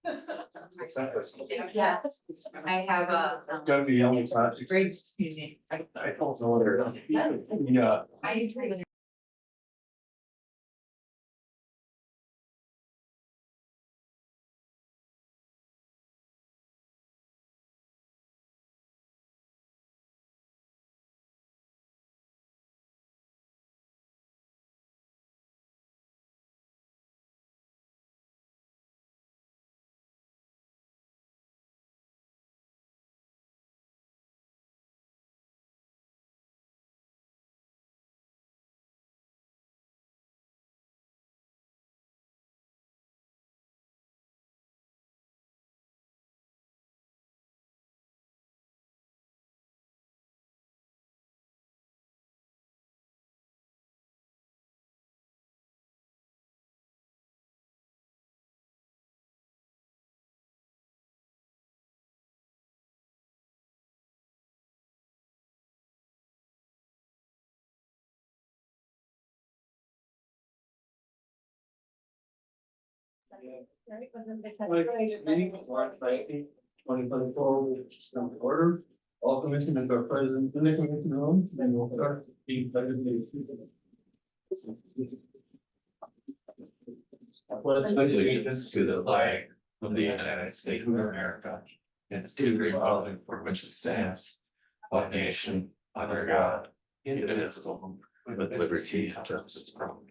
Yeah, I have a. Gotta be the only time. Great meeting. I don't know whether. Yeah. I agree. Meeting of March 19th, 2024, which is in order. All commissioners are present in the commission room, and we'll start the pledge of allegiance to the flag of the United States of America and to the republic for which it stands, one nation, under God, indivisible, with liberty and justice for all.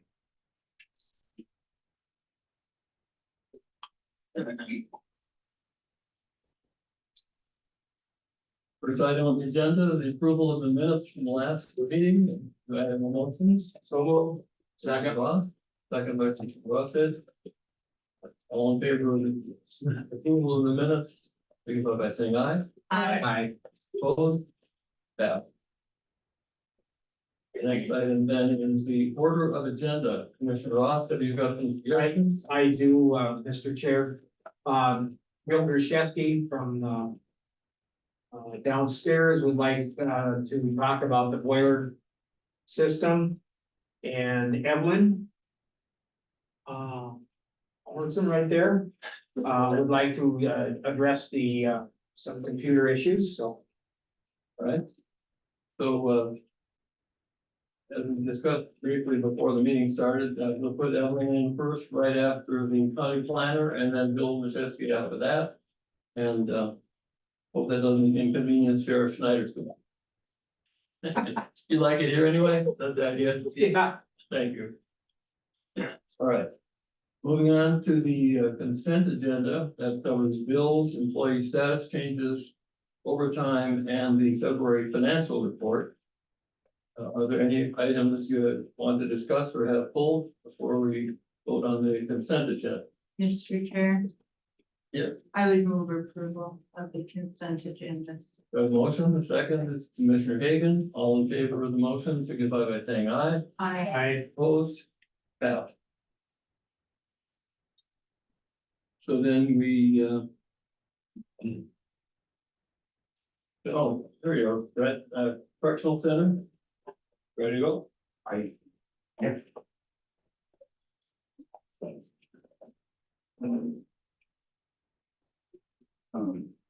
First item on the agenda, the approval of the minutes from the last meeting. Do I have a motion? So moved. Second, Ross. Second by Mr. Rossett. All in favor of the approval of the minutes, signify by saying aye. Aye. Opposed? That. Next item then is the order of agenda. Commissioner Ross, have you got some suggestions? I do, Mr. Chair. Bill Grishevsky from, downstairs would like, to talk about the boiler system. And Evelyn. Orson right there, would like to, address the, some computer issues, so. All right. So, as we discussed briefly before the meeting started, we'll put Evelyn in first, right after the county planner, and then Bill Majeski after that. And, hope that doesn't inconvenience Sheriff Schneider too much. You like it here anyway? That's the idea? Yeah. Thank you. All right. Moving on to the consent agenda that covers bills, employee status changes, overtime, and the February financial report. Are there any items you want to discuss or have pulled before we vote on the consent agenda? Mr. Chair. Yeah. I would move approval of the consent agenda. We have a motion, the second is Commissioner Hagan. All in favor of the motion, signify by saying aye. Aye. Opposed? Passed. So then we, oh, there you go, right, correctional center. Ready to go?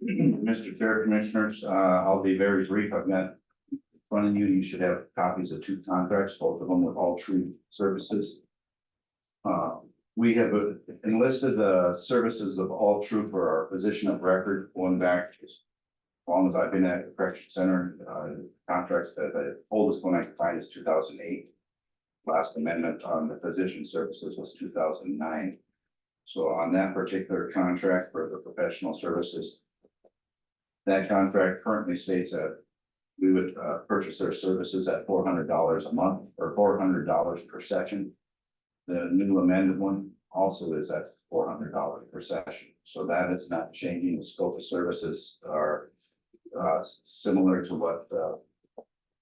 Mr. Chair, Commissioners, I'll be very brief. I've got in front of you, you should have copies of two contracts, both of them with All True Services. We have enlisted the services of All True for our position of record going back as long as I've been at the correction center. Contracts that the oldest one I can find is 2008. Last amendment on the physician services was 2009. So on that particular contract for the professional services, that contract currently states that we would purchase their services at $400 a month or $400 per session. The new amended one also is at $400 per session. So that is not changing. The scope of services are similar to what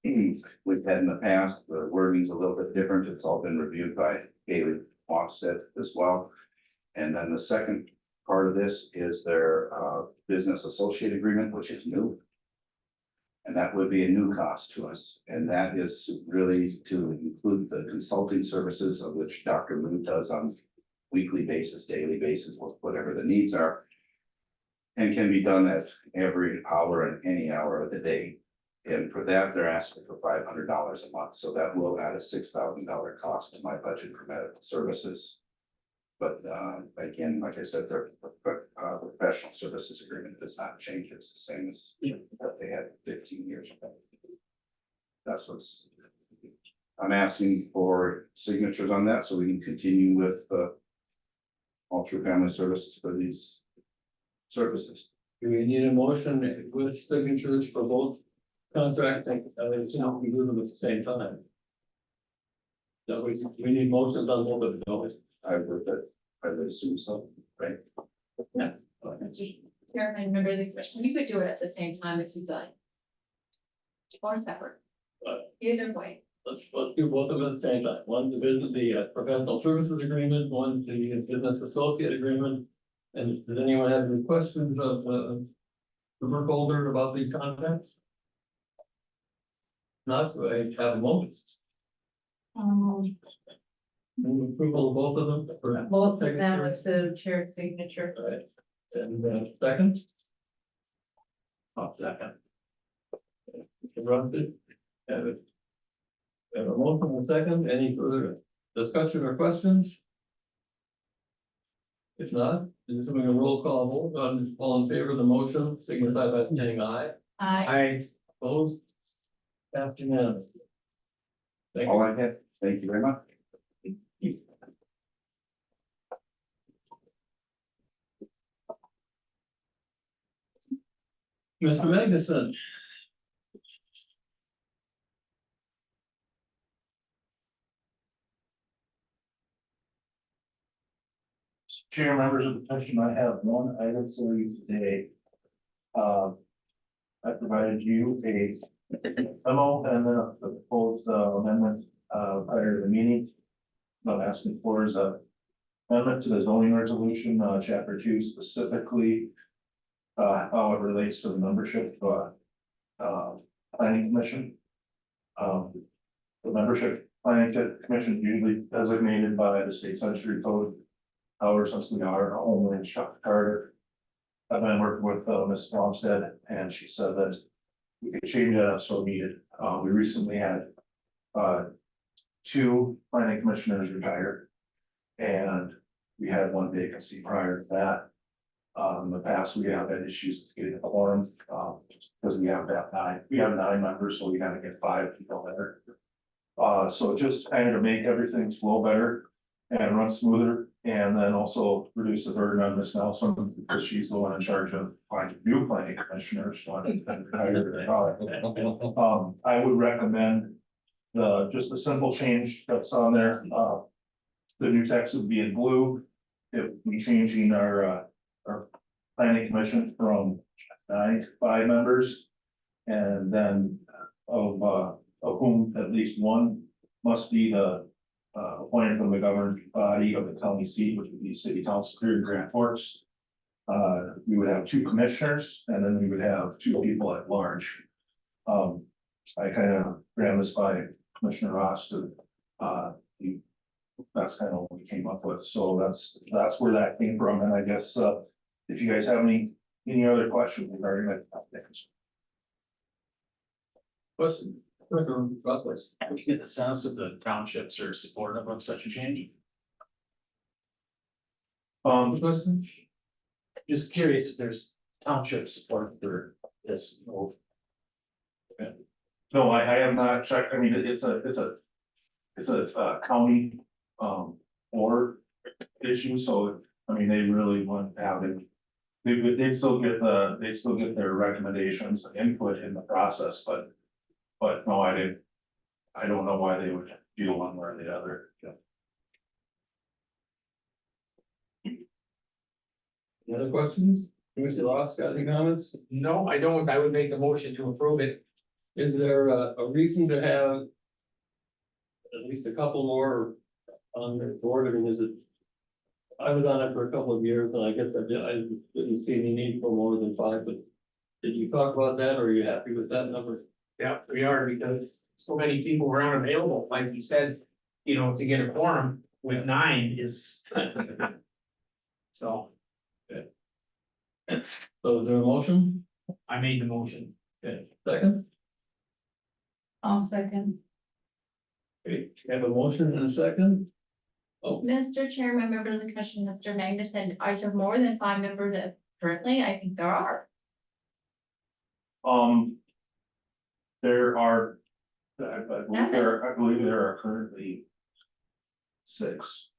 we've had in the past. The wording's a little bit different. It's all been reviewed by Haley Wongstead as well. And then the second part of this is their business associate agreement, which is new. And that would be a new cost to us. And that is really to include the consulting services of which Dr. Lou does on weekly basis, daily basis, whatever the needs are. And can be done at every hour and any hour of the day. And for that, they're asking for $500 a month, so that will add a $6,000 cost to my budget for medical services. But again, like I said, their professional services agreement does not change, it's the same as what they had 15 years ago. That's what's, I'm asking for signatures on that, so we can continue with all true family services for these services. Do we need a motion with signatures for both contracts? We do them at the same time. That we need motions on both of them, don't we? I would assume so, right? Chairman, member of the commission, you could do it at the same time if you'd like. Or separate. Either way. Let's do both of them at the same time. One's the professional services agreement, one's the business associate agreement. And does anyone have any questions of the Burkholder about these contracts? Not, so I have a moment. Move approval of both of them for Both of them signature. with the chair signature. Right, and second? Second. Interrupted. Have it. Have a motion and a second, any further discussion or questions? If not, is doing a roll call vote, on all in favor of the motion, signify by saying aye. I, Opposed? Passed unanimously. Thank All you. I have, thank you very much. Mr. Magnuson. Chair, members of the commission, I have one item for you today. I provided you a memo and then a proposed amendment prior to the meeting. What I'm asking for is a amendment to the zoning resolution, chapter 2 specifically. How it relates to the membership planning commission. The membership planning commission is usually designated by the state century code. However, since we are a homeland instructor charter, I've been working with Ms. Bromstead, and she said that we could change that so needed. We recently had 2 planning commissioners retire, and we had 1 vacancy prior to that. In the past, we have had issues with getting a quorum, because we have 9 members, so we gotta get 5 people there. So just kind of to make everything flow better and run smoother, and then also reduce the burden on Ms. Nelson, because she's the one in charge of finding new planning commissioners. I would recommend just a simple change that's on there. The new text would be in blue. It would be changing our planning commission from 9 to 5 members. And then of whom at least 1 must be the appointed from the governing body of the county seat, which would be city council here in Grand Forks. We would have 2 commissioners, and then we would have 2 people at large. I kind of ran this by Commissioner Ross to, that's kind of what we came up with, so that's where that came from, and I guess, if you guys have any other questions regarding that. Question, Commissioner Rothwell. I get the sense that the townships are supportive of such a change. Question? Just curious if there's township support for this move. No, I have not checked, I mean, it's a county, board issue, so, I mean, they really want to have it. They'd still get their recommendations and input in the process, but no, I don't know why they would feel one way or the other. Any other questions? Commissioner Ross, got any comments? no, I don't, I would make a motion to approve it. Is there a reason to have at least a couple more on the board? I mean, is it? I was on it for a couple of years, and I guess I didn't see any need for more than 5, but did you talk about that, or are you happy with that number? Yeah, we are, because so many people were unavailable, like you said, to get a quorum. with 9 is. So So is there a motion? I made the motion. Okay, second? I'll second. Okay, we have a motion and a second? Mr. Chairman, members of the commission, Mr. Magnuson, are there more than 5 members that currently? I think there are. There are, I believe there are currently 6.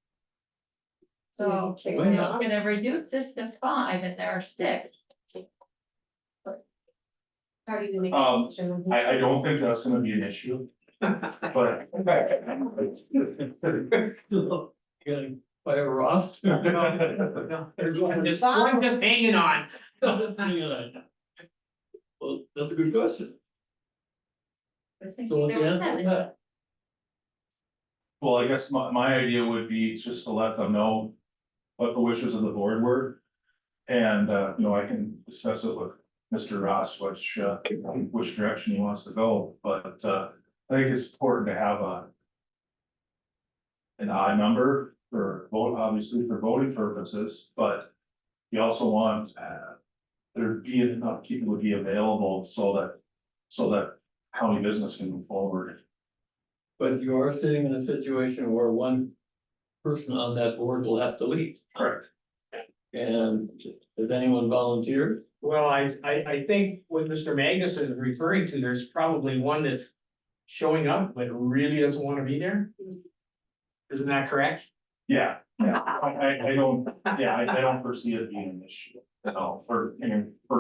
So if Wait a we're minute. gonna reduce this to 5 and there are 6. How do you make Um, that decision? I don't think that's gonna be an issue, but. You gotta fire Ross? There's one just hanging on. Well, that's a good question. I was thinking So what's there the were answer to 7. that? Well, I guess my idea would be just to let them know what the wishes of the board were. And, I can discuss it with Mr. Ross, which direction he wants to go, but, I think it's important to have an odd number for vote, obviously for voting purposes, but you also want, there be enough people to be available so that county business can move forward. But you are sitting in a situation where one person on that board will have to leave. Correct. And does anyone volunteer? Well, I think what Mr. Magnus is referring to, there's probably one that's showing up, but really doesn't want to be there. Isn't that correct? Yeah, I don't, I don't foresee it being an issue at all, for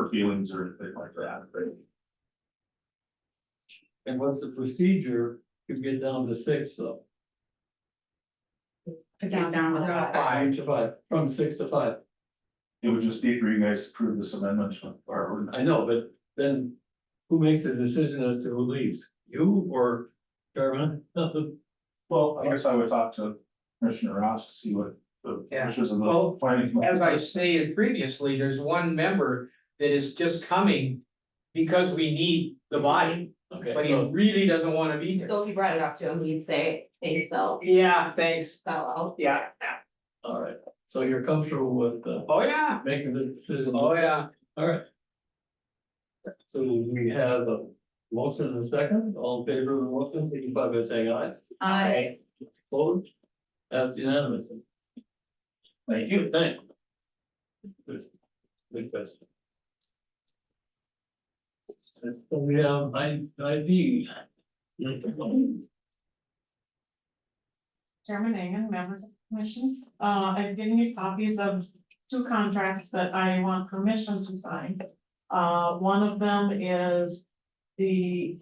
feelings or anything like that. And what's the procedure to get down to 6 though? Get down to 5 to 5, from 6 to 5. It would just be for you guys to approve this amendment, or, I know, but then who makes a decision as to who leaves? You or Darvin? well, I guess I would talk to Commissioner Ross to see what the Yeah. wishes of Well, the planning. commission As I are. stated previously, there's one member that is just coming because we need the body, Okay, but he so, really doesn't want to be there. So if you brought it up to him, he'd say, hey, so, Yeah, thanks. so, Yeah. all right, so you're comfortable with Oh, yeah. making this decision? Oh, yeah. All right. So we have a motion and a second, all in favor of the motion, signify by saying aye. I, Opposed? That's unanimous. Thank you, thanks. Good question. So we have ID. Chairman Engen, members of the commission, I've given you copies of 2 contracts that I want permission to sign. One of them is the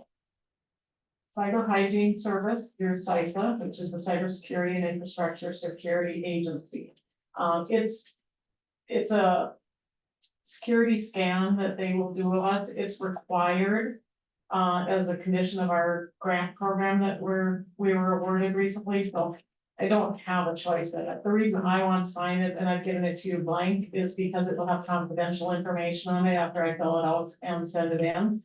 Cyber Hygiene Service through CISA, which is the Cybersecurity and Infrastructure Security Agency. It's a security scan that they will do of us. It's required as a condition of our grant program that we were awarded recently, so I don't have a choice in it. The reason I want to sign it, and I've given it to you blank, is because it will have confidential information on it after I fill it out and send it in.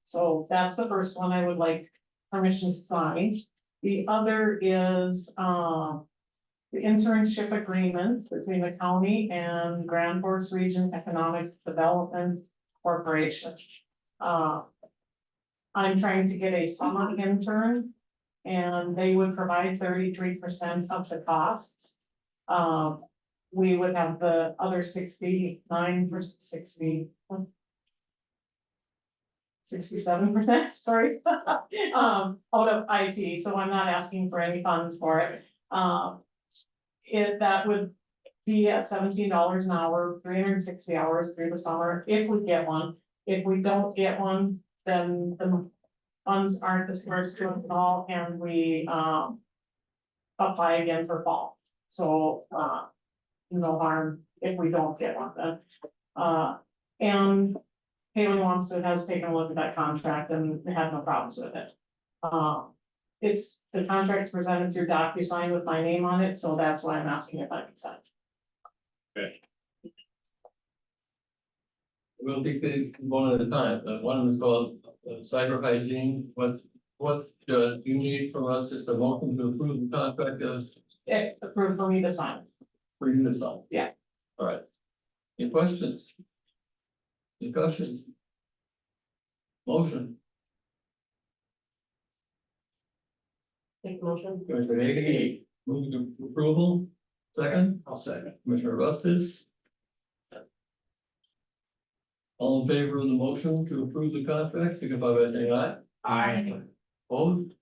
So that's the first one I would like permission to sign. The other is the internship agreement between the county and Grand Forks Region Economic Development Corporation. I'm trying to get a summer intern, and they would provide 33% of the costs. We would have the other 67%, sorry, out of IT, so I'm not asking for any funds for it. If that would be at $17 an hour, 360 hours through the summer, if we get one. If we don't get one, then the funds aren't dispersed to us at all, and we apply again for fall. So no harm if we don't get one then. And Haley has taken a look at that contract and had no problems with it. It's, the contract's presented through DocuSign with my name on it, so that's why I'm asking if I can sign. We'll take the one at a time, one is called cyber hygiene, what what, you need from us is the motion to approve the contract as Approved for me to sign. for you to sign? Yeah. All right. Any questions? Discussion? Motion, Make motion. Commissioner Hagan, moving to approval, second, I'll second. Commissioner Rustis. All in favor of the motion to approve the contract, signify by saying aye. I, Opposed?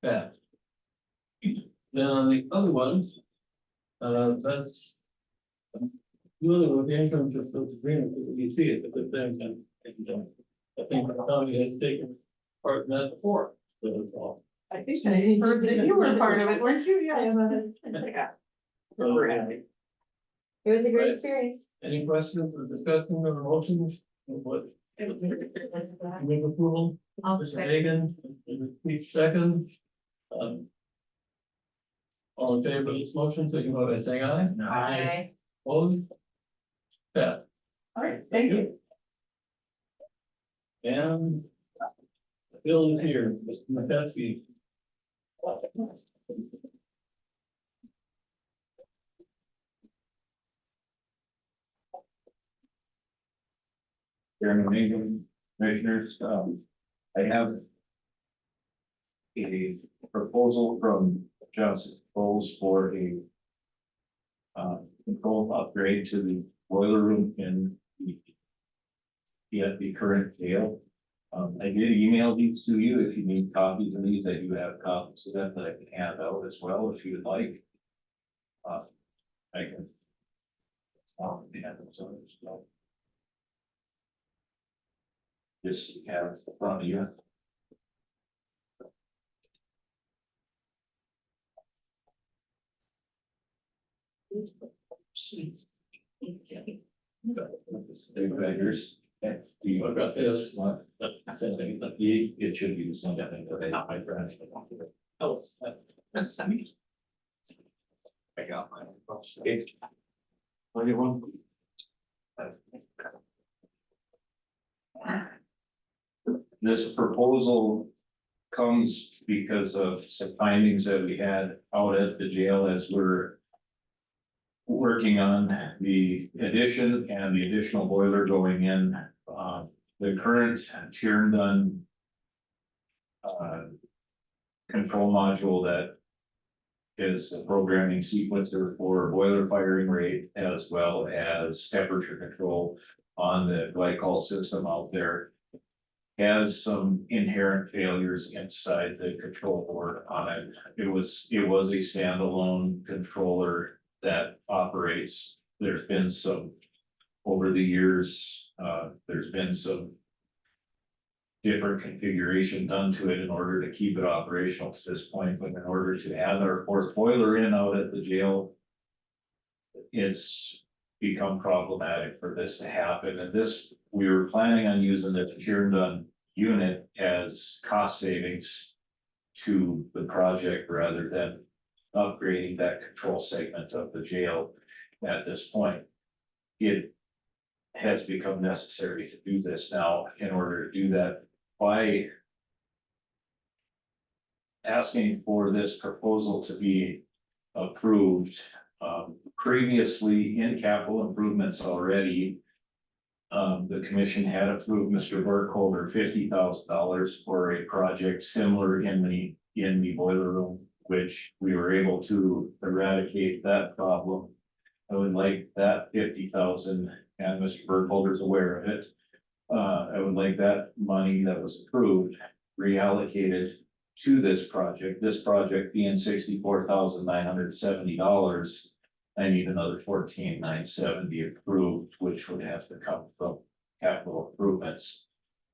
Passed. Then on the other ones, that's really with the entrance of those agreements, you see it, but then, I think the county has taken part in that before. So it's all. I think I heard that you were part of it, weren't you? Yeah. we're happy. It was a Right. great experience. Any questions or discussion or motions? What? Move approval? I'll Mr. second. Hagan, Pete second. All in favor of this motion, signify by saying aye. Aye. Opposed? Yeah, All right, thank you. and Bill is here, Mr. McCaskey. Chairman Megan, Commissioners, I have a proposal from Johnson Controls for a control upgrade to the boiler room in the current jail. I did email these to you. If you need copies of these, I do have copies of them that I can hand out as well if you would like. I can. Hand those out as well. Just have the front of you. They're vendors. Okay. What about this? One. Same thing, but it should be the same thing, but they not my friend. Oh, I got mine. Anyone? This proposal comes because of some findings that we had out at the jail as we're working on the addition and the additional boiler going in. The current Tierney control module that is a programming sequencer for boiler firing rate as well as temperature control on the glycol system out there has some inherent failures inside the control board on it. It was a standalone controller that operates. There's been some, over the years, there's been some different configuration done to it in order to keep it operational to this point, but in order to add our fourth boiler in out at the jail, it's become problematic for this to happen. And this, we were planning on using the Tierney unit as cost savings to the project rather than upgrading that control segment of the jail at this point. It has become necessary to do this now. In order to do that, by asking for this proposal to be approved, previously in capital improvements already, the commission had approved Mr. Burkholder $50,000 for a project similar in the boiler room, which we were able to eradicate that problem. I would like that 50,000, and Mr. Burkholder's aware of it. I would like that money that was approved reallocated to this project being $64,970. I need another $14,970 approved, which would have to come from capital improvements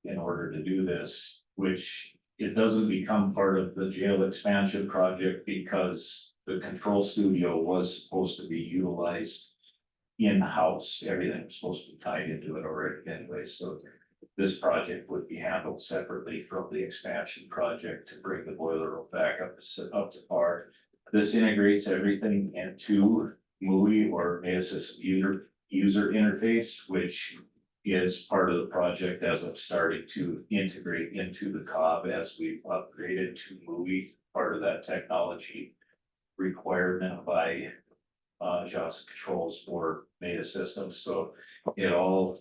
in order to do this, which it doesn't become part of the jail expansion project because the control studio was supposed to be utilized in-house. Everything was supposed to be tied into it already anyway, so this project would be handled separately from the expansion project to bring the boiler room back up to par. This integrates everything into MUI or Meta System user interface, which is part of the project as I'm starting to integrate into the COB as we've upgraded to MOVI, part of that technology requirement by Johnson Controls for Meta Systems, so it all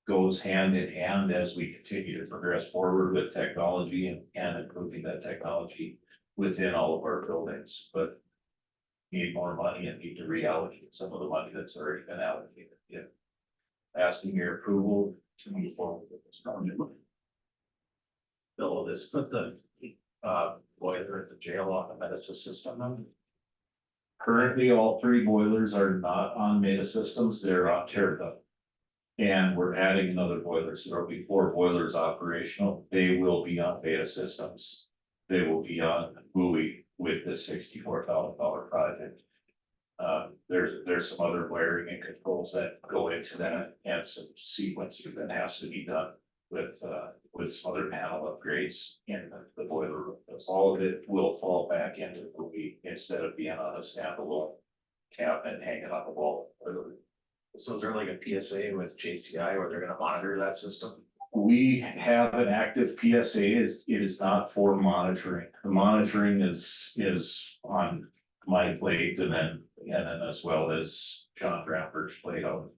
goes hand in hand as we continue to progress forward with technology and improving that technology within all of our buildings, but need more money and need to reallocate some of the money that's already been allocated. Yeah. Asking your approval to move forward with this project. Bill, this put the boiler at the jail on the medicine system then? Currently, all three boilers are not on Meta Systems, they're on Terra. And we're adding another boiler, so there'll be 4 boilers operational, they will be on Meta Systems. They will be on MOVI with the $64,000 project. There's some other wiring and controls that go into that and some sequencing that has to be done with some other panel upgrades in the boiler room. All of it will fall back into MOVI instead of being on a standalone cabinet hanging on the wall. So is there like a PSA with JCI where they're gonna monitor that system? We have an active PSA, it is not for monitoring. The monitoring is on my plate and then as well as John Bramford's plate out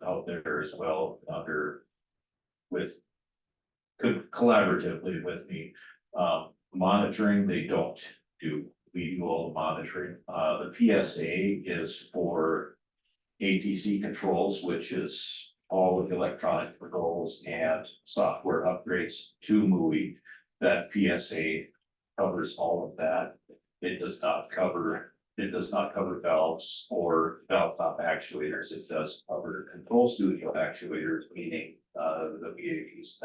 out there as well collaboratively with me. Monitoring, they don't do, we do all the monitoring. The PSA is for ATC controls, which is all of the electronic controls and software upgrades to MOVI. That PSA covers all of that. It does not cover valves or valve top actuators. It does cover control studio actuators, meaning the VAPs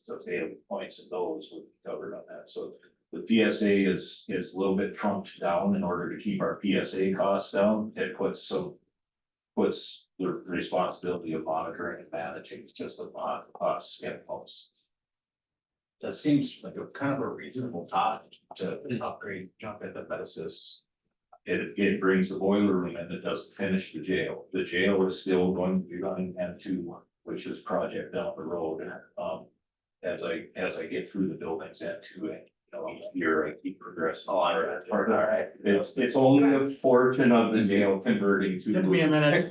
the failure points and those would be covered on that. So the PSA is a little bit trumped down in order to keep our PSA costs down. It puts the responsibility of monitoring and managing just upon us and folks. That seems like a kind of a reasonable cost to upgrade, jump into Metasys. It brings the boiler room and it doesn't finish the jail. The jail is still going to be running M2, which is project down the road. As I get through the buildings M2, each year I keep progressing. Oh, all right. It's only a portion of the jail converting to. Give me a minute.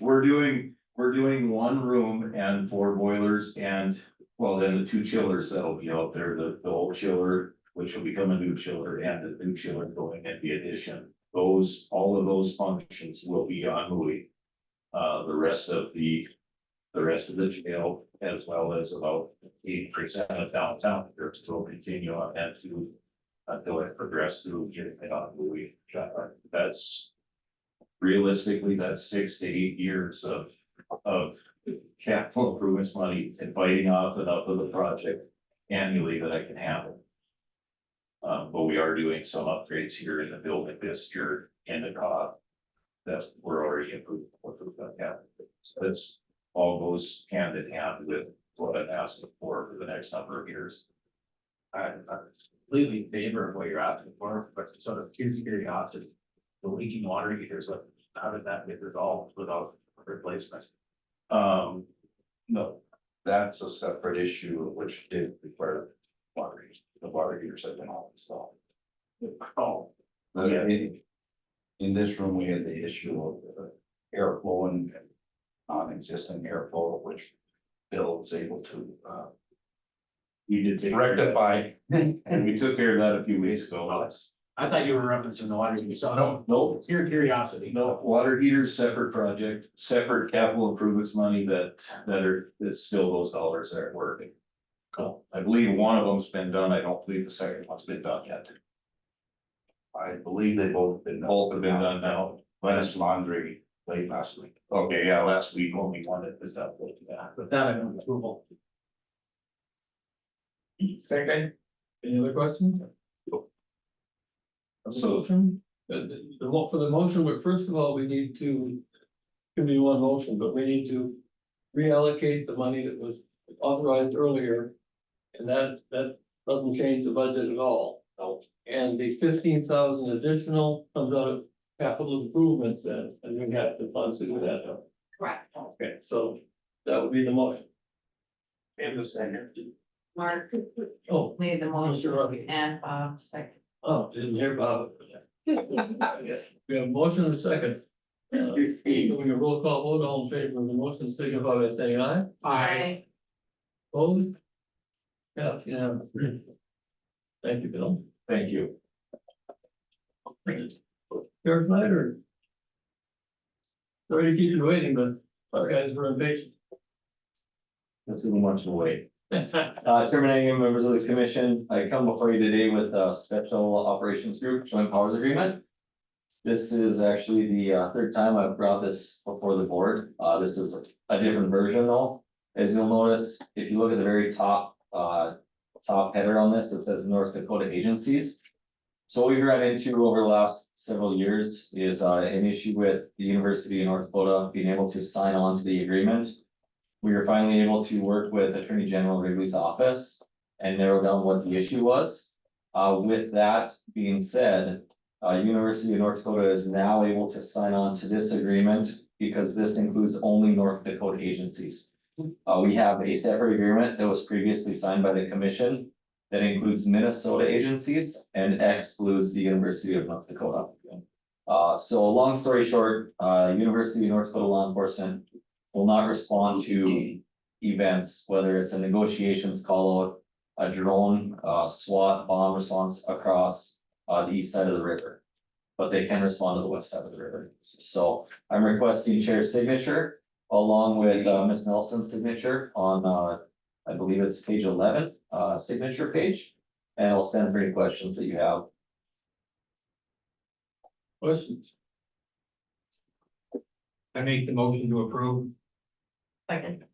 We're doing 1 room and 4 boilers and, well, then the 2 chillers that'll be out there, the old chiller, which will become a new chiller, and the new chiller going in the addition. All of those functions will be on MOVI. The rest of the jail, as well as about 8% of downtown, will continue on M2 until it progress through getting it on MOVI. That's realistically, that's 6 to 8 years of capital improvements money and biting off enough of the project annually that I can handle. But we are doing some upgrades here in the building this year in the COB that we're already improved. So that's all goes hand in hand with what I'm asking for the next number of years. I'm completely in favor of what you're asking for, but sort of curiosity, the leaking water heaters, how did that get resolved without replacement? No, That's a separate issue which did require the water heaters have been all installed. Oh, In this room, we had the issue of airflow and non-existent airflow, which Bill was able to we did take rectify. and we took care of that a few weeks ago. I thought you were referencing the water heater, so No, it's your curiosity. no, water heaters, separate project, separate capital improvements money that's still those dollars that are working. Cool. I believe one of them's been done. I don't believe the second one's been done yet. I believe they both have been. Both have been done now. Last laundry late last week. Okay, yeah, last week only one that was done. Yeah. With that, I move approval. Second, any other questions? So- Motion, for the motion, but first of all, we need to. Give me one motion, but we need to reallocate the money that was authorized earlier. And that doesn't change the budget at all. And the 15,000 additional comes out of capital improvements then, and we have the funds to do that. Correct. Okay, so that would be the motion. And the second. Mark Oh, made the Mr. Ruby. motion and Bob second. Oh, didn't hear Bob. We have a motion and a second. So we can roll call vote, all in favor of the motion, signify by saying aye. I, Opposed? Yeah, yeah. Thank you, Bill. Thank you. Your Snyder. Sorry to keep you waiting, but our guys were impatient. This isn't much of a wait. Terminating members of the commission, I come before you today with a special operations group joint powers agreement. This is actually the third time I've brought this before the board. This is a different version though. As you'll notice, if you look at the very top header on this, it says North Dakota agencies. So what we've run into over the last several years is an issue with the University of North Dakota being able to sign on to the agreement. We were finally able to work with Attorney General Wrigley's office and narrow down what the issue was. With that being said, University of North Dakota is now able to sign on to this agreement because this includes only North Dakota agencies. We have a separate agreement that was previously signed by the commission that includes Minnesota agencies and excludes the University of North Dakota. So long story short, University of North Dakota law enforcement will not respond to events, whether it's a negotiations call out, a drone, SWAT bomb response across the east side of the river. But they can respond to the west side of the river. So I'm requesting chair's signature along with Ms. Nelson's signature on I believe it's page 11, signature page. And I'll stand for any questions that you have. Questions? I make the motion to approve. Second.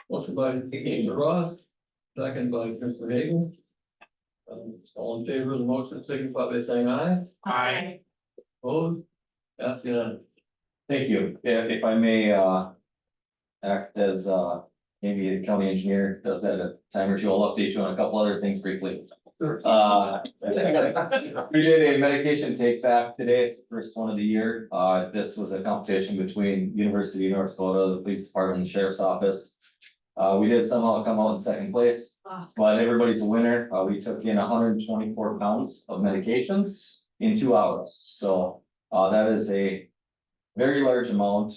Motion by Mr. Ross, second by Mr. Hagan. All in favor of the motion, signify by saying aye. I, Opposed? That's unanimous. Thank you. If I may act as maybe the county engineer does that a time or two, I'll update you on a couple other things briefly. We did a medication take back today. It's the first one of the year. This was a competition between University of North Dakota, the police department, and sheriff's office. We did somehow come out in second place, but everybody's a winner. We took in 124 pounds of medications in 2 hours. So that is a very large amount.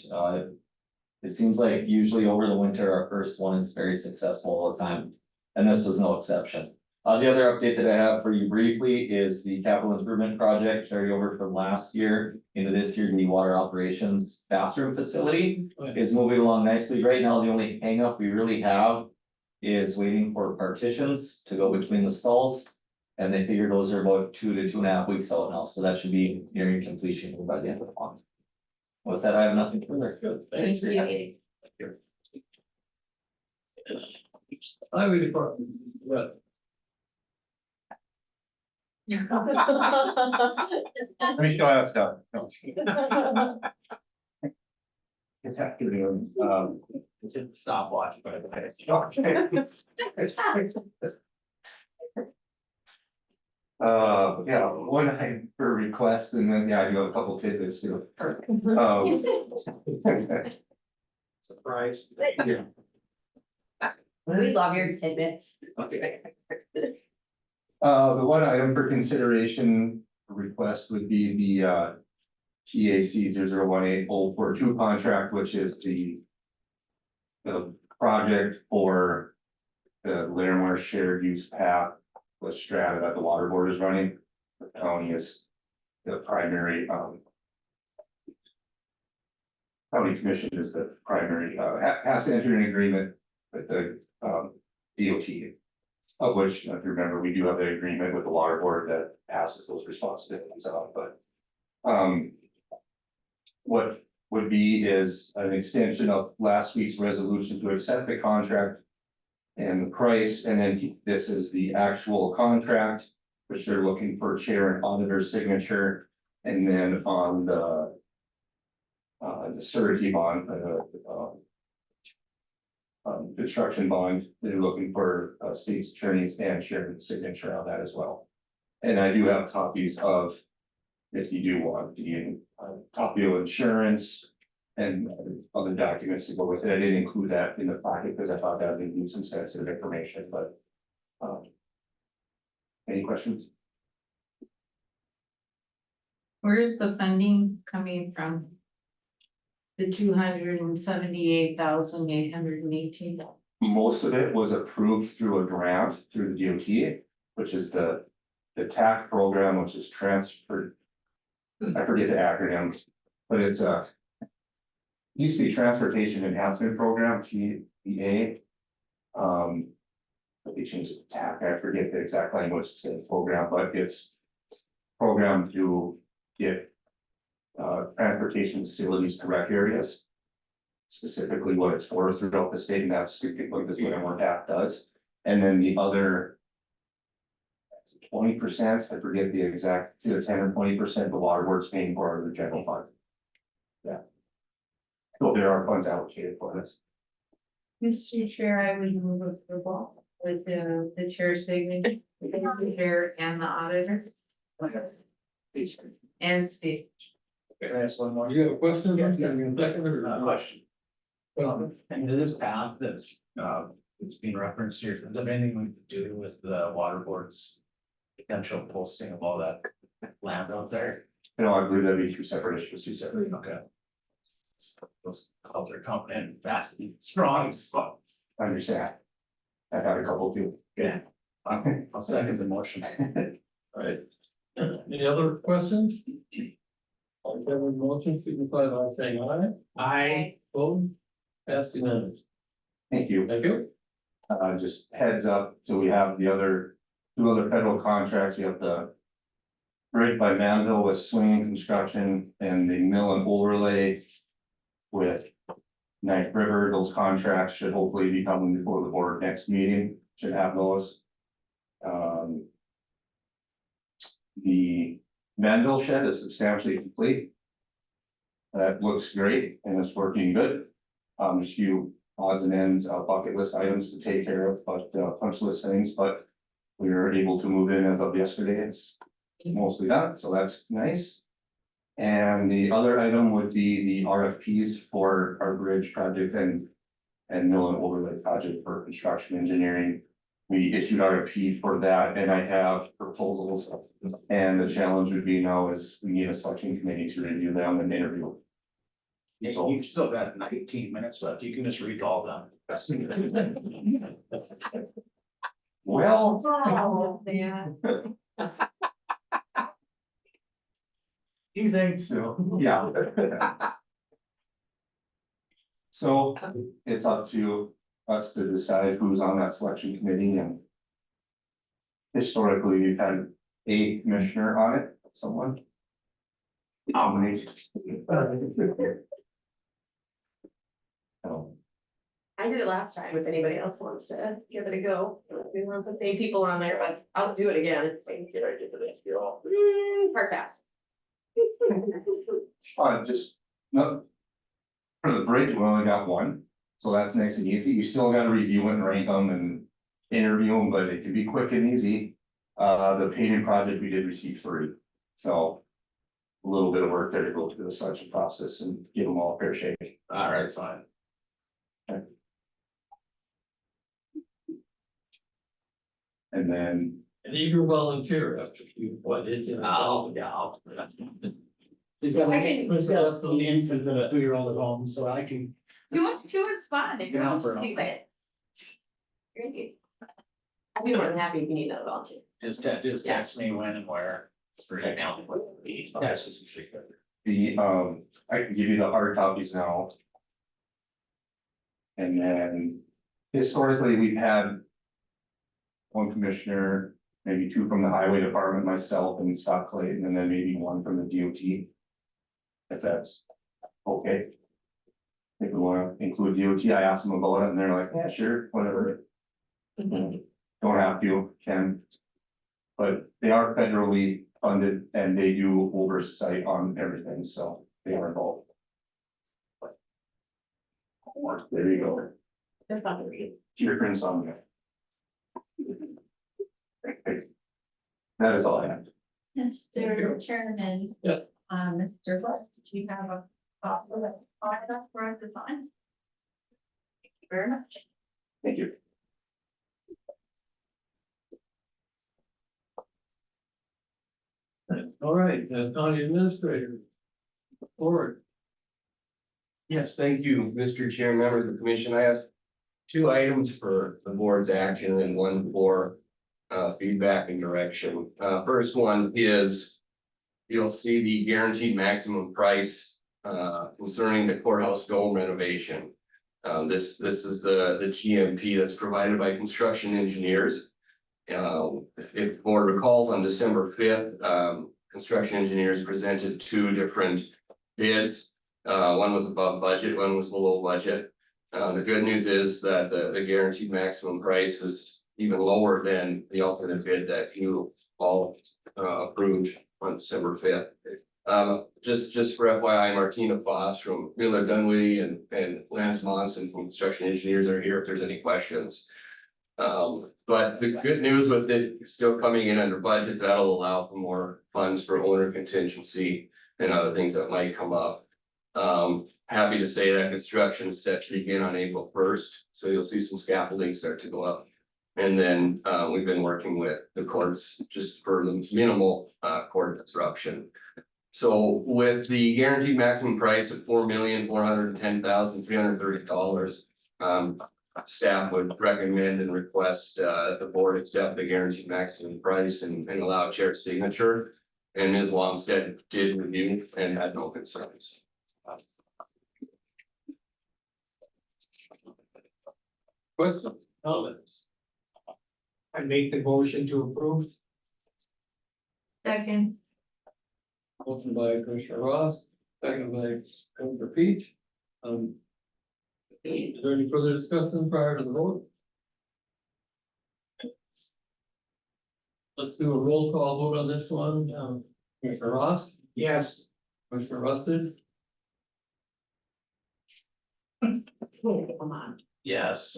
It seems like usually over the winter, our first one is very successful all the time, and this was no exception. The other update that I have for you briefly is the capital improvement project carried over from last year into this year. The water operations bathroom facility is moving along nicely. Right now, the only hangup we really have is waiting for partitions to go between the stalls. And they figure those are about 2 to 2.5 weeks out now, so that should be nearing completion by the end of the month. With that, I have nothing further. Good, thanks. Thank you. Highway department, yeah. Let me show you how it's done. It's afternoon, It's hit the stopwatch, but yeah, one item for request, and then, yeah, I do have a couple tidbits too. surprise. We love your tidbits. Okay. The one item for consideration request would be the TAC 0018 Old 42 contract, which is the project for the Larimore shared use path with Strata that the water board is running. The county is the primary county commission is the primary has to enter an agreement with the DOT. Of which, if you remember, we do have an agreement with the water board that passes those responsibilities on, but. What would be is an extension of last week's resolution to accept the contract. And the price, and then this is the actual contract, which they're looking for chair and auditor signature. And then on the surety bond, construction bond, they're looking for state's attorneys and chairman's signature on that as well. And I do have copies of, if you do want, the copy of insurance, and other documents to go with it. I didn't include that in the packet because I thought that would include some sensitive information, but. Any questions? Where is the funding coming from? The 278,818. Most of it was approved through a grant through the DOT, which is the TAC program, which is transferred. I forget the acronym, but it's used to be Transportation Enhancement Program, TEA. But they changed it to TAC, I forget the exact language, it's the program, but it's programmed to get transportation facilities to rec areas. Specifically what it's for throughout the state, and that's what this one app does. And then the other 20%, I forget the exact, it's either 10 or 20% the water works paying for the general fund. Yeah. So there are funds allocated for this. Mr. Chair, I would move approval with the chair's signature, the chair and the auditor. And Steve. Can I ask one more? You have a question? Yeah. Second or not? Question. And this path that's, it's being referenced here, does it have anything we could do with the water board's potential posting of all that land out there? You know, I believe that'd be two separate issues. Two separate, okay. Those calls are coming in fast and strong, so, I understand. I've had a couple too. yeah. I'll second the motion. Alright. Any other questions? All in favor of the motion, signify by saying aye. I, Opposed? Passed unanimous. Thank you. Thank you. Just heads up, so we have the two other federal contracts, we have the. Bridge by Manville with swinging construction and the mill and overlay. With Knife River, those contracts should hopefully be coming before the board next meeting, should have those. The Manville shed is substantially complete. That looks great and it's working good. Just a few odds and ends, bucket list items to take care of, but punch list things, but we were able to move in as of yesterday. It's mostly done, so that's nice. And the other item would be the RFPs for our bridge project and mill and overlay project for construction engineering. We issued RFP for that and I have proposals. And the challenge would be now is we need a selection committee to review them and interview. Yeah, you've still got 19 minutes left, you can just read all of them. Well. Oh, yeah. Easy. So, yeah. So it's up to us to decide who's on that selection committee and. Historically, we've had a commissioner on it, someone. Nominates. So, I did it last time, if anybody else wants to give it a go. We want the same people on there, but I'll do it again. Park pass. just, no. For the bridge, we only got one, so that's nice and easy. You still gotta review and rank them and interview them, but it can be quick and easy. The paving project, we did receive 3, so. A little bit of work there to go through the selection process and give them all a fair shake. All right, fine. And then, An eager volunteer after you, what did you? Oh, yeah. he's got, I can- he's got an infant and a 2-year-old at home, so I can. Two is fun. If You can help her out. Great. Great. I'd be more than happy if you need another volunteer. Just text me when and where. For now. the, I can give you the hard copies now. And then historically, we've had. One commissioner, maybe 2 from the highway department, myself and Scott Clayton, and then maybe 1 from the DOT. If that's okay. If we wanna include DOT, I asked them about it and they're like, yeah, sure, whatever. Don't have to, can. But they are federally funded and they do oversight on everything, so they are involved. There you go. They're fun to read. Your friend's on there. That is all I have. Mr. Chairman. Yeah. Mr. Woods, do you have a For us to sign. Thank you very much. Thank you. All right, county administrator. Forward. Yes, thank you, Mr. Chair, members of the commission. I have two items for the board's action and one for feedback and direction. First one is you'll see the guaranteed maximum price concerning the courthouse dome renovation. This is the GMP that's provided by construction engineers. If the board recalls, on December 5th, construction engineers presented two different bids. One was above budget, one was below budget. The good news is that the guaranteed maximum price is even lower than the alternate bid that you all approved on December 5th. Just for FYI, Martina Foss from Miller Dunwoody and Lance Monson from Construction Engineers are here if there's any questions. But the good news with it still coming in under budget, that'll allow for more funds for owner contingency and other things that might come up. Happy to say that construction is set to begin on April 1st, so you'll see some scaffolding start to go up. And then we've been working with the courts just for the minimal court disruption. So with the guaranteed maximum price of $4,410,330, staff would recommend and request the board accept the guaranteed maximum price and allow chair's signature. And Ms. Longstead did review and had no concerns. Questions, comments? I make the motion to approve. Second. Motion by Commissioner Ross, second by Commissioner Peach. Is there any further discussion prior to the vote? Let's do a roll call vote on this one. Commissioner Ross, Yes. Commissioner Rusted, Come on. Yes.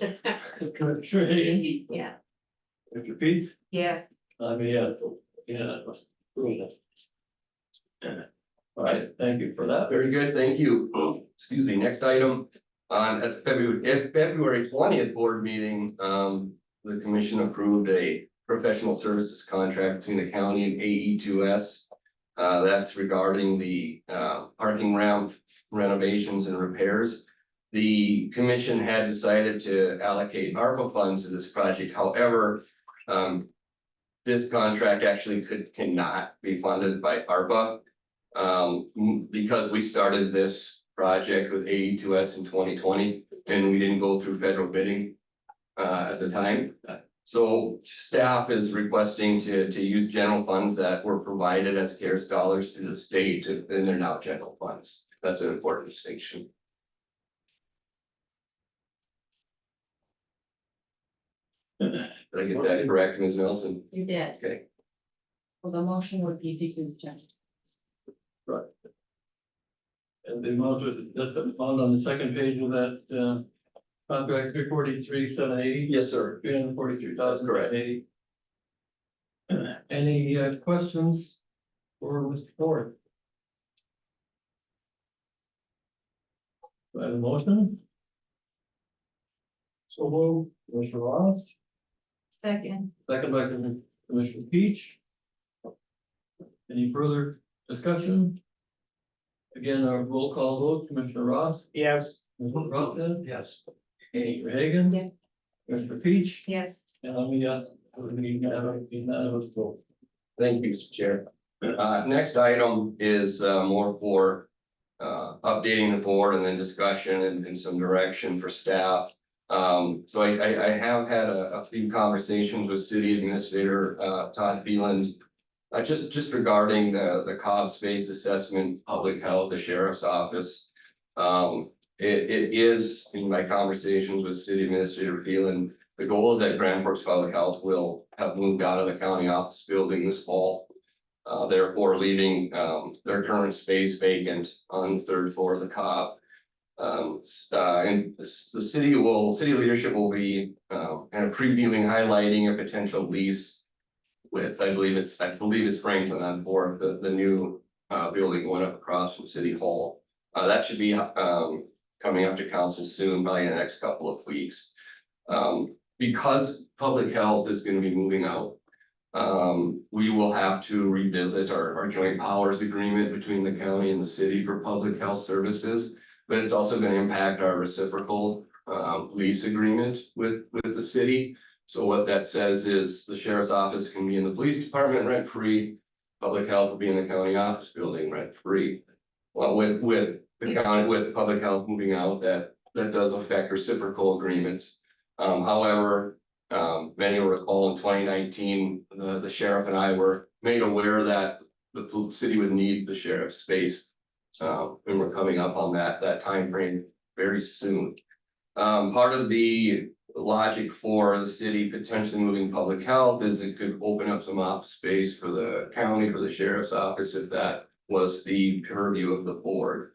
Commissioner Hagan, Yeah. Commissioner Peach. Yeah. Yeah. All right, thank you for that. Very good, thank you. Excuse me, next item. At the February 20th board meeting, the commission approved a professional services contract between the county and AE2S. That's regarding the parking ramp renovations and repairs. The commission had decided to allocate ARPA funds to this project. However, this contract actually cannot be funded by ARPA. Because we started this project with AE2S in 2020 and we didn't go through federal bidding at the time. So staff is requesting to use general funds that were provided as CARES dollars to the state, and they're now general funds. That's an important distinction. Did I get that correct, Ms. Nelson? You did. Okay. Well, the motion would be to use just. And the amount was that's found on the second page of that contract 343,780. Yes, sir. 343,780. Any questions for Mr. Ford? Do I have a motion? So move, Commissioner Ross, Second. second by Commissioner Peach. Any further discussion? Again, our roll call vote, Commissioner Ross, Yes. Commissioner Rothman, Yes. Commissioner Hagan. Yes. Commissioner Peach, Yes. and I'm a yes, unanimous vote. Thank you, Mr. Chair. Next item is more for updating the board and then discussion and some direction for staff. So I have had a few conversations with City Administrator Todd Beeland. Just regarding the Cobb Space Assessment, Public Health, the Sheriff's Office. It is in my conversations with City Administrator Beeland, the goal is that Grand Forks Public Health will have moved out of the county office building this fall. Therefore leaving their current space vacant on the third floor of the Cobb. And the city leadership will be kind of previewing, highlighting a potential lease with, I believe it's Franklin on board, the new building going up across from City Hall. That should be, coming up to council soon, probably in the next couple of weeks. Because public health is gonna be moving out. We will have to revisit our joint powers agreement between the county and the city for public health services. But it's also gonna impact our reciprocal lease agreement with the city. So what that says is the sheriff's office can be in the police department rent free. Public health will be in the county office building rent free. Well, with the county, with public health moving out, that does affect reciprocal agreements. However, many will recall in 2019, the sheriff and I were made aware that the city would need the sheriff's space. And we're coming up on that time frame very soon. Part of the logic for the city potentially moving public health is it could open up some office space for the county, for the sheriff's office, if that was the purview of the board.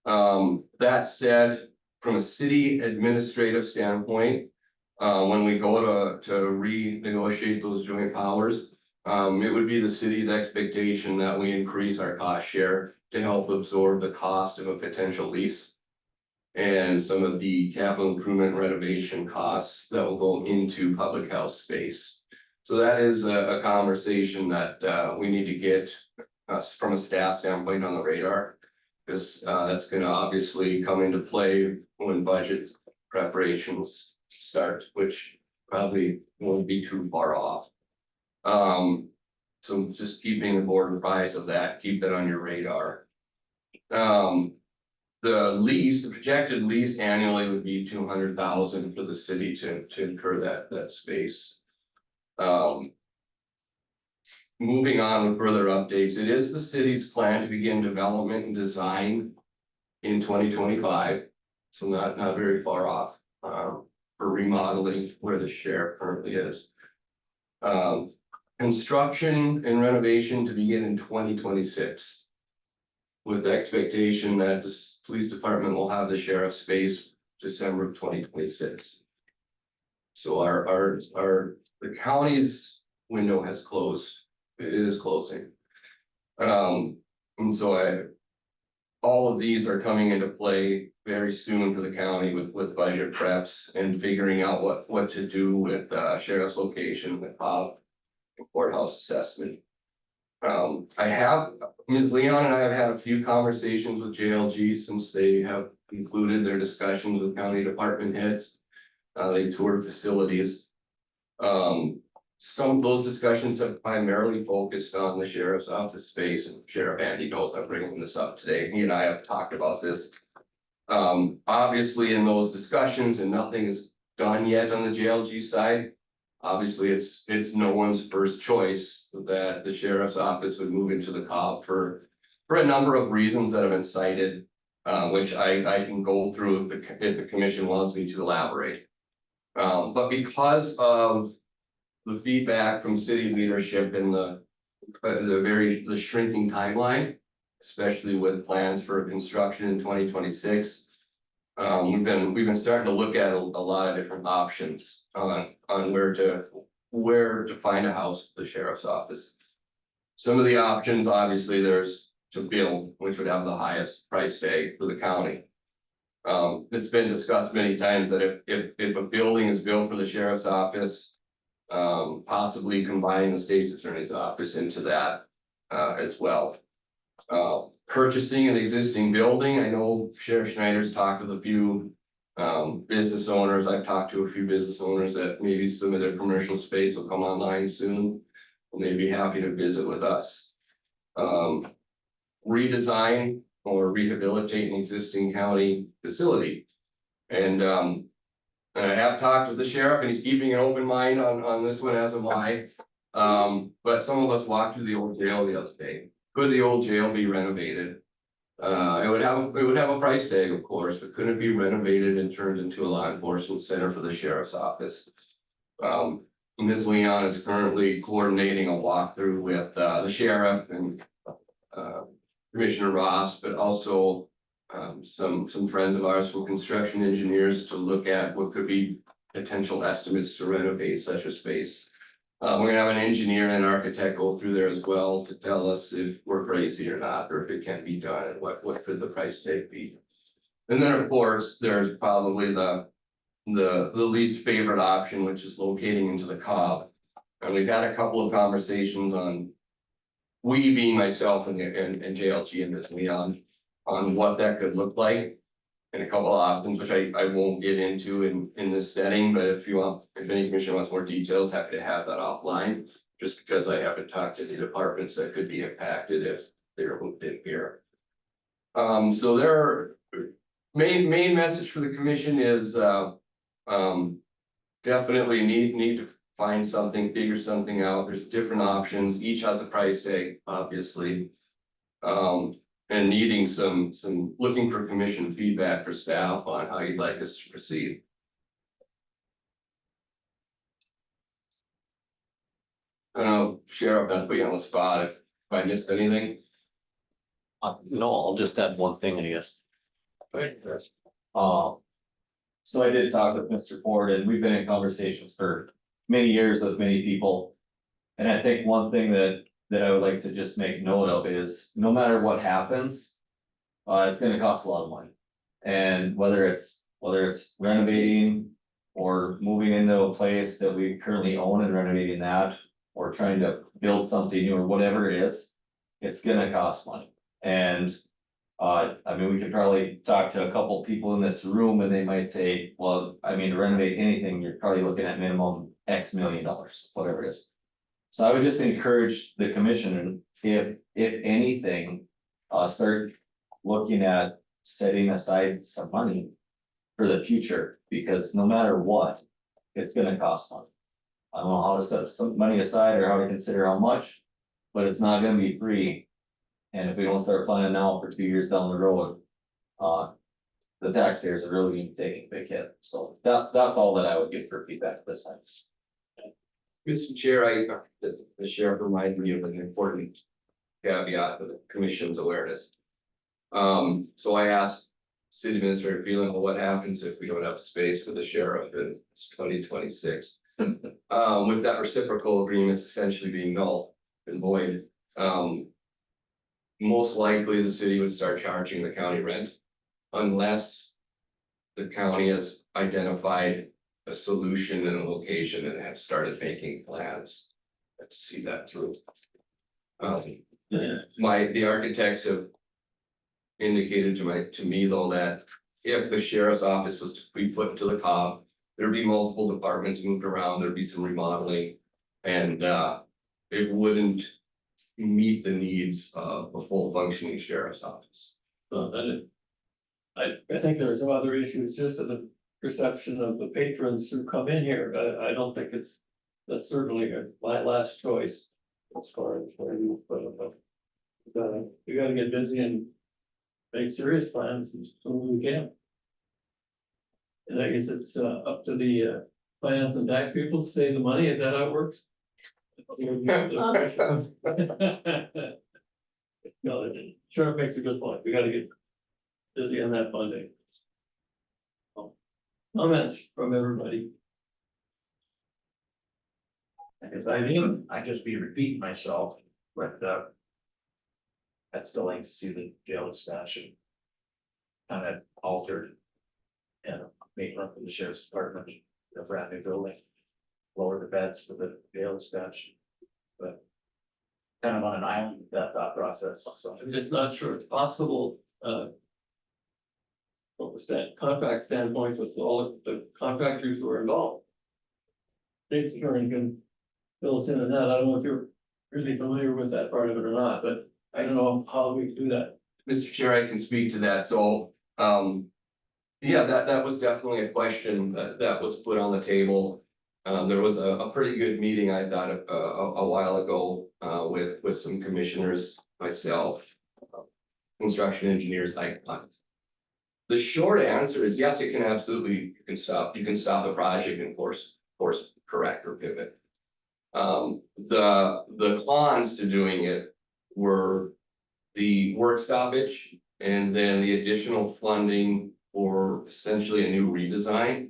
That said, from a city administrative standpoint, when we go to renegotiate those joint powers, it would be the city's expectation that we increase our cost share to help absorb the cost of a potential lease. And some of the capital improvement renovation costs that will go into public health space. So that is a conversation that we need to get from a staff standpoint on the radar. Because that's gonna obviously come into play when budget preparations start, which probably won't be too far off. So just keeping the board apprised of that, keep that on your radar. The projected lease annually would be $200,000 for the city to incur that space. Moving on with further updates, it is the city's plan to begin development and design in 2025. So not very far off, for remodeling where the sheriff currently is. Construction and renovation to begin in 2026. With the expectation that the police department will have the sheriff's space December of 2026. So the county's window has closed. It is closing. And so all of these are coming into play very soon for the county with budget preps and figuring out what to do with sheriff's location, with courthouse assessment. Ms. Leon and I have had a few conversations with JLG since they have concluded their discussions with county department heads. They toured facilities. Some of those discussions have primarily focused on the sheriff's office space, and Sheriff Andy knows I'm bringing this up today. He and I have talked about this. Obviously in those discussions, and nothing is done yet on the JLG side. Obviously, it's no one's first choice that the sheriff's office would move into the Cobb for a number of reasons that have been cited, which I can go through if the commission wants me to elaborate. But because of the feedback from city leadership and the shrinking timeline, especially with plans for construction in 2026. We've been starting to look at a lot of different options on where to find a house for the sheriff's office. Some of the options, obviously, there's to build, which would have the highest price tag for the county. It's been discussed many times that if a building is built for the sheriff's office, possibly combining the state's attorney's office into that as well. Purchasing an existing building, I know Sheriff Schneider's talked with a few business owners. I've talked to a few business owners that maybe some of their commercial space will come online soon. And they'd be happy to visit with us. Redesign or rehabilitate an existing county facility. And I have talked with the sheriff and he's keeping an open mind on this one, as am I. But some of us walked through the old jail the other day. Could the old jail be renovated? It would have a price tag, of course, but could it be renovated and turned into a law enforcement center for the sheriff's office? Ms. Leon is currently coordinating a walkthrough with the sheriff and Commissioner Ross, but also some friends of ours from construction engineers to look at what could be potential estimates to renovate such a space. We're gonna have an engineer and an architect go through there as well to tell us if we're crazy or not, or if it can be done, and what could the price tag be. And then, of course, there's probably the least favorite option, which is locating into the Cobb. And we've had a couple of conversations on, we being myself and JLG and Ms. Leon, on what that could look like. And a couple of options, which I won't get into in this setting, but if any commissioner wants more details, happy to have that offline. Just because I haven't talked to the departments that could be impacted if they're moved in here. So their main message for the commission is, definitely need to find something, figure something out. There's different options. Each has a price tag, obviously. And needing some looking for commission feedback for staff on how you'd like us to proceed. I don't know, Sheriff, not to put you on the spot if I missed anything. No, I'll just add one thing, I guess. Right. So I did talk with Mr. Ford and we've been in conversations for many years with many people. And I think one thing that I would like to just make note of is no matter what happens. It's gonna cost a lot of money. And whether it's renovating or moving into a place that we currently own and renovating that. Or trying to build something new or whatever it is, it's gonna cost money. And I mean, we could probably talk to a couple people in this room and they might say, well, I mean, to renovate anything, you're probably looking at minimum X million dollars, whatever it is. So I would just encourage the commission, if anything, start looking at setting aside some money for the future, because no matter what, it's gonna cost money. I don't know how to set some money aside or how to consider how much, but it's not gonna be free. And if we don't start planning now for 2 years down the road, the taxpayers are really gonna be taking a big hit. So that's all that I would give for feedback this time. Mr. Chair, the sheriff reminded me of an important caveat for the commission's awareness. So I asked City Administrator Phelan, well, what happens if we don't have space for the sheriff in 2026? With that reciprocal agreement essentially being null and void, most likely the city would start charging the county rent unless the county has identified a solution and a location and have started making plans to see that through. The architects have indicated to me though that if the sheriff's office was to be put into the Cobb, there'd be multiple departments moved around, there'd be some remodeling, and it wouldn't meet the needs of a full functioning sheriff's office. I think there are some other issues, just in the perception of the patrons who come in here. I don't think that's certainly my last choice as far as where you put it. We gotta get busy and make serious plans as soon as we can. And I guess it's up to the finance and tax people to save the money. Is that how it works? No, Sheriff makes a good point. We gotta get busy on that funding. Comments from everybody? Because I just be repeating myself, but I'd still like to see the jail expansion kind of altered. And make room for the sheriff's department, a brand new building, lower the beds for the jail expansion. But kind of on an island with that thought process, so. I'm just not sure it's possible, what was that contract standpoint with all of the contractors who were involved? State's attorney can fill us in on that. I don't know if you're really familiar with that part of it or not, but I don't know how we do that. Mr. Chair, I can speak to that. So, yeah, that was definitely a question that was put on the table. There was a pretty good meeting I thought a while ago with some commissioners, myself, construction engineers, the short answer is yes, it can absolutely, you can stop the project and course correct or pivot. The cons to doing it were the work stoppage and then the additional funding for essentially a new redesign.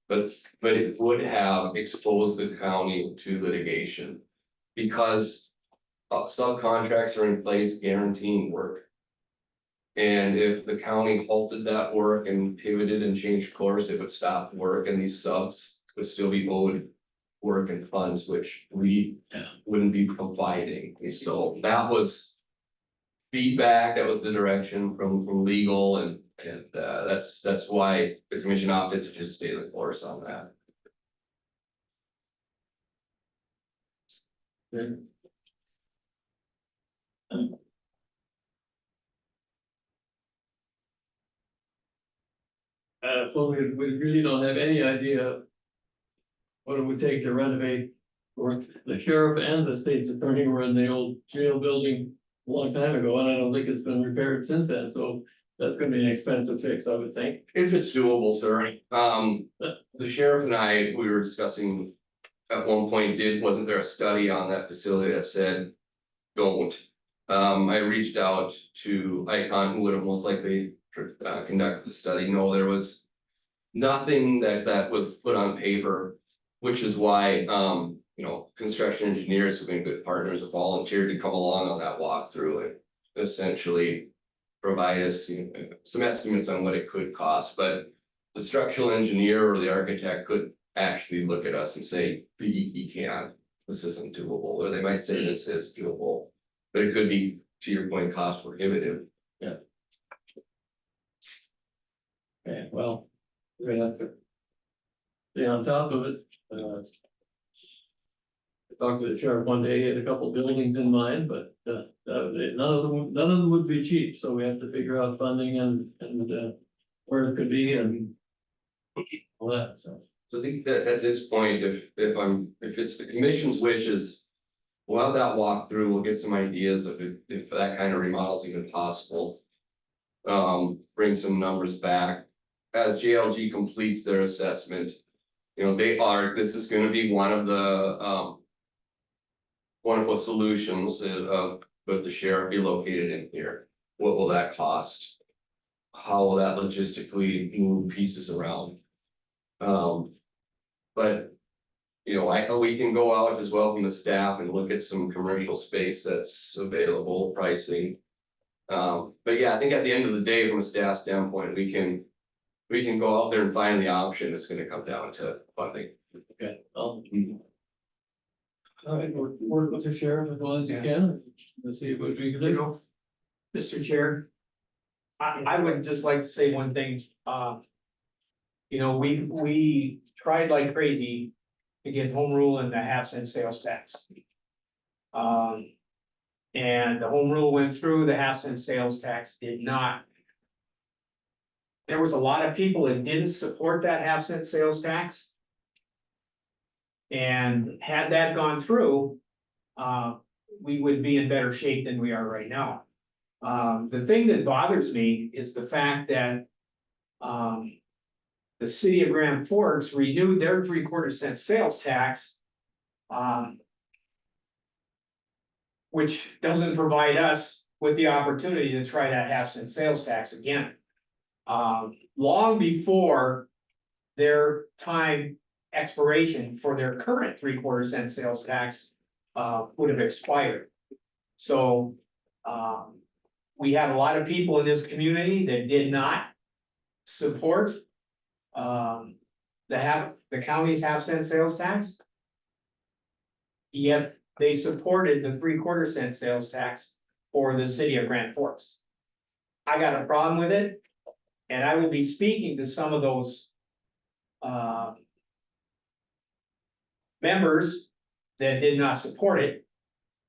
but it would have exposed the county to litigation. Because subcontracts are in place guaranteeing work. And if the county halted that work and pivoted and changed course, it would stop work and these subs would still be owed work and funds, which we wouldn't be providing. So that was feedback, that was the direction from legal and that's why the commission opted to just stay the course on that. Okay. So we really don't have any idea what it would take to renovate. Of course, the sheriff and the state's attorney were in the old jail building a long time ago, and I don't think it's been repaired since then, so that's gonna be an expensive fix, I would think. If it's doable, sir, the sheriff and I, we were discussing. At one point, wasn't there a study on that facility that said, don't? I reached out to Icon, who would have most likely conducted the study. No, there was nothing that was put on paper, which is why, you know, construction engineers who've been good partners have volunteered to come along on that walkthrough and essentially provide us, you know, some estimates on what it could cost, but the structural engineer or the architect could actually look at us and say, you can't, this isn't doable, or they might say this is doable, but it could be, to your point, cost prohibitive. Okay, well, we're gonna have to stay on top of it. I talked to the sheriff one day, he had a couple buildings in mind, but none of them would be cheap, so we have to figure out funding and where it could be and all that, so. So I think that at this point, if it's the commission's wishes, we'll have that walkthrough, we'll get some ideas of if that kind of remodel is even possible. Bring some numbers back. As JLG completes their assessment, you know, this is gonna be one of the wonderful solutions of would the sheriff be located in here? What will that cost? How will that logistically move pieces around? But, you know, we can go out as well from the staff and look at some commercial space that's available, pricing. But yeah, I think at the end of the day, from a staff standpoint, we can go out there and find the option. It's gonna come down to funding. Okay, all right, work with the sheriff as well as you can, let's see what we can do. Mr. Chair. I would just like to say one thing, you know, we tried like crazy to get home rule and the half-cent sales tax. And the home rule went through, the half-cent sales tax did not. There was a lot of people that didn't support that half-cent sales tax. And had that gone through, we would be in better shape than we are right now. The thing that bothers me is the fact that the city of Grand Forks renewed their 3/4 cent sales tax. Which doesn't provide us with the opportunity to try that half-cent sales tax again. Long before their time expiration for their current 3/4 cent sales tax would have expired. So we have a lot of people in this community that did not support the county's half-cent sales tax. Yet they supported the 3/4 cent sales tax for the city of Grand Forks. I got a problem with it, and I will be speaking to some of those members that did not support it.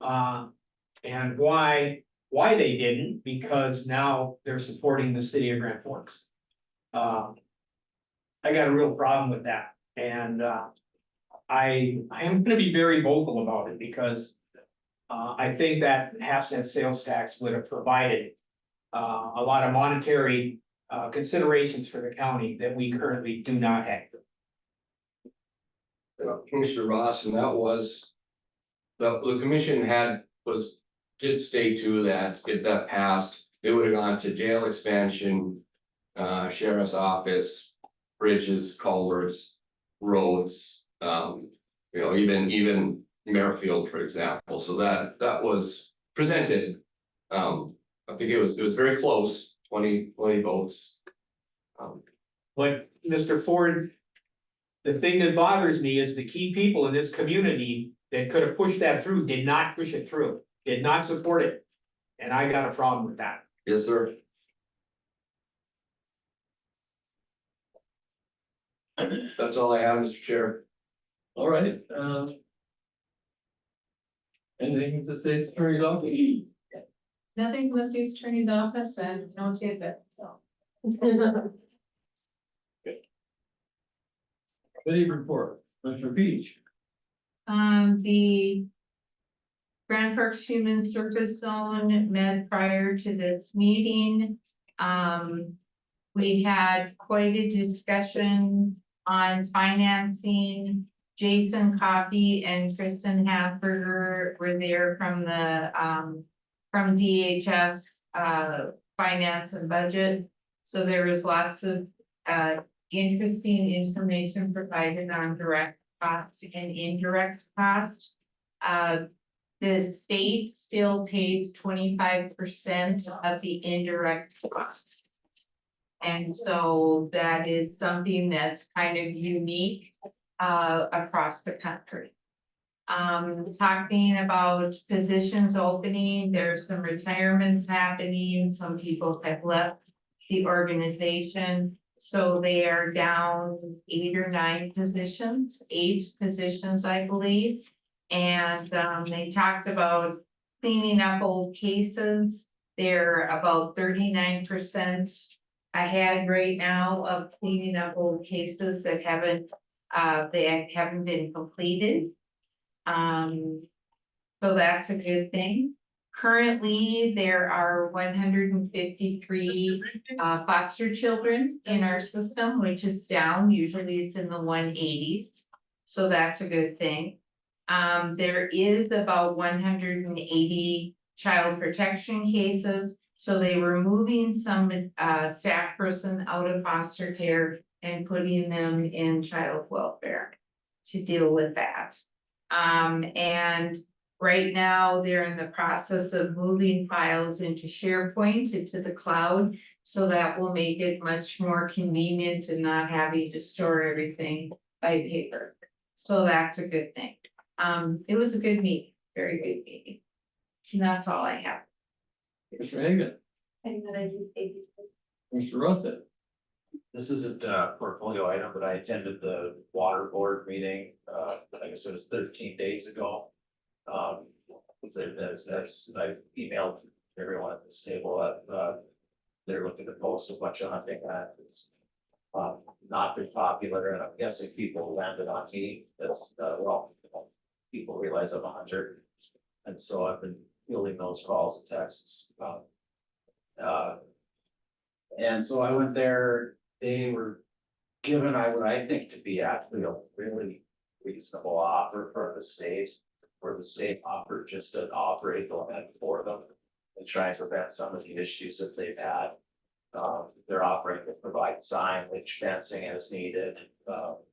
And why they didn't, because now they're supporting the city of Grand Forks. I got a real problem with that, and I am gonna be very vocal about it because I think that half-cent sales tax would have provided a lot of monetary considerations for the county that we currently do not have. Commissioner Ross, and that was, the commission did stay to that, get that passed. It would have gone to jail expansion, sheriff's office, bridges, culverts, roads, even Merrifield, for example, so that was presented. I think it was very close, 20 votes. But Mr. Ford, the thing that bothers me is the key people in this community that could have pushed that through, did not push it through, did not support it. And I got a problem with that. Yes, sir. That's all I have, Mr. Chair. All right, anything with the state's attorney's office? Nothing from the state's attorney's office and no tidbit, so. Committee report, Mr. Beach. The Grand Parks Human Service Zone met prior to this meeting. We had quite a discussion on financing. Jason Coffey and Kristen Hasberger were there from the, from DHS, Finance and Budget. So there was lots of, interesting information provided on direct costs and indirect costs. The state still pays 25% of the indirect costs. And so that is something that's kind of unique across the country. Talking about positions opening, there's some retirements happening, some people have left the organization. So they are down 8 or 9 positions, 8 positions, I believe. And they talked about cleaning up old cases. They're about 39% ahead right now of cleaning up old cases that haven't been completed. So that's a good thing. Currently, there are 153 foster children in our system, which is down. Usually it's in the 180s. So that's a good thing. There is about 180 child protection cases. So they were moving some staff person out of foster care and putting them in child welfare to deal with that. And right now, they're in the process of moving files into SharePoint, into the cloud. So that will make it much more convenient and not having to store everything by paper. So that's a good thing. It was a good meeting, very good meeting. And that's all I have. Mr. Hagan, And then I just gave you. Mr. Russet. This isn't a portfolio item, but I attended the water board meeting, I guess it was 13 days ago. That's I emailed everyone at this table, they're looking to post a bunch of hunting that it's not been popular, and I'm guessing people landed on me, that's, people realize I'm a hunter. And so I've been fielding those calls and texts. And so I went there, they were given what I think to be actually a really reasonable offer for the state. Where the state offered just to operate the land for them and try and prevent some of the issues that they've had. They're offering to provide signage, fencing as needed,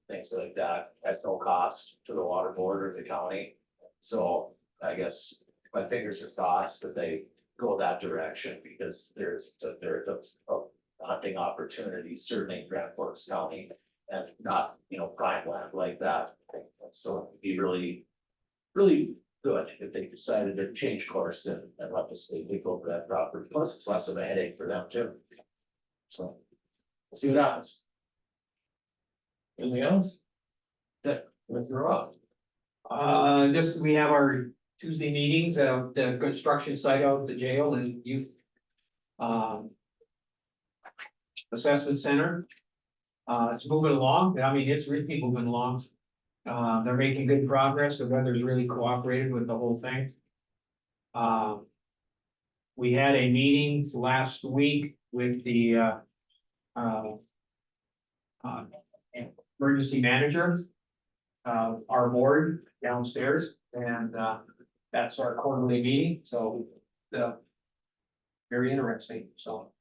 things like that at no cost to the water board or the county. So I guess my fingers are crossed that they go that direction, because there's hunting opportunities certainly in Grand Forks County and not, prime land like that. And so it'd be really good if they decided to change course and let the state take over that property. Plus, it's less of a headache for them too. So we'll see what happens. Anything else? Yeah. Mr. Ross. Just, we have our Tuesday meetings at the construction site out at the jail and youth. Assessment center. It's moving along. I mean, it's really moving along. They're making good progress. The weather's really cooperated with the whole thing. We had a meeting last week with the emergency manager. Our board downstairs, and that's our quarterly meeting, so very interesting, so.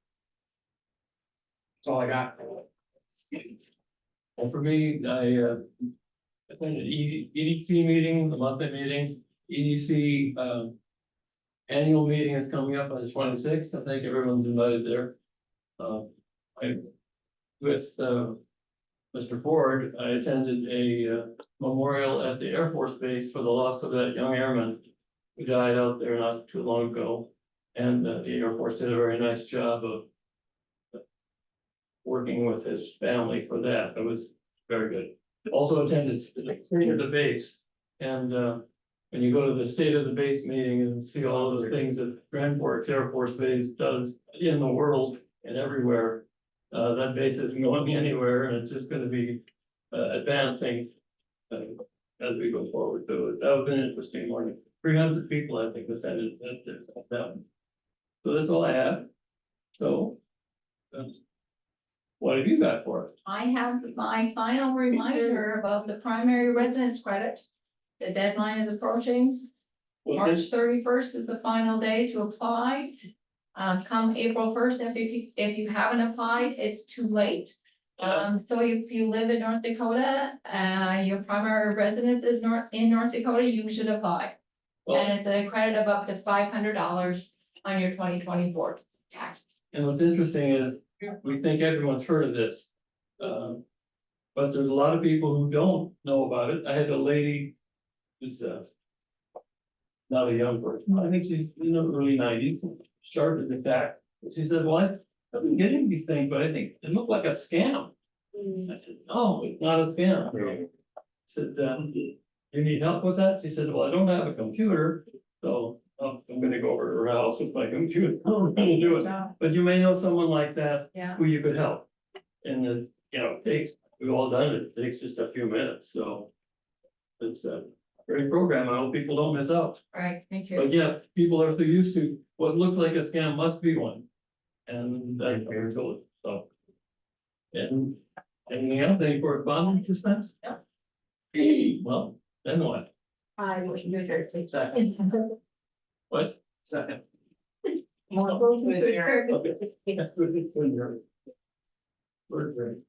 That's all I got. And for me, I attended EDC meeting, the monthly meeting, EDC, annual meeting is coming up on the 26th. I think everyone's invited there. I, with, Mr. Ford, I attended a memorial at the Air Force Base for the loss of that young airman who died out there not too long ago. And the Air Force did a very nice job of working with his family for that. It was very good. Also attended the State of the Base. And when you go to the State of the Base meeting and see all of the things that Grand Forks Air Force Base does in the world and everywhere, that base isn't going anywhere, and it's just gonna be advancing as we go forward. So that was an interesting morning. 300 people, I think, attended that. So that's all I have. So what have you got for us? I have my final reminder about the primary residence credit. The deadline is approaching. Well, March this- 31st is the final day to apply. Come April 1st, if you haven't applied, it's too late. So if you live in North Dakota, your primary residence is in North Dakota, you should apply. Well, And it's a credit of up to $500 on your 2024 tax. and what's interesting is, we think everyone's heard of this. But there's a lot of people who don't know about it. I had a lady who's not a young person, I think she's in the early 90s, started the tax. She said, well, I've been getting these things, but I think it looked like a scam. I said, no, it's not a scam. I said, you need help with that? She said, well, I don't have a computer, so I'm gonna go over to her house with my computer. I'm gonna do it. But you may know someone like that Yeah. who you could help. And it takes, we've all done it, it takes just a few minutes, so. It's a great program, I hope people don't miss out. Right, me too. But yeah, people are so used to what looks like a scam must be one. And that's what we're told, so. And anything else, any correspondence this time? No. Well, then what? I motion to adjourn, please. What? Second. More votes to adjourn. Okay. That's good. We're great.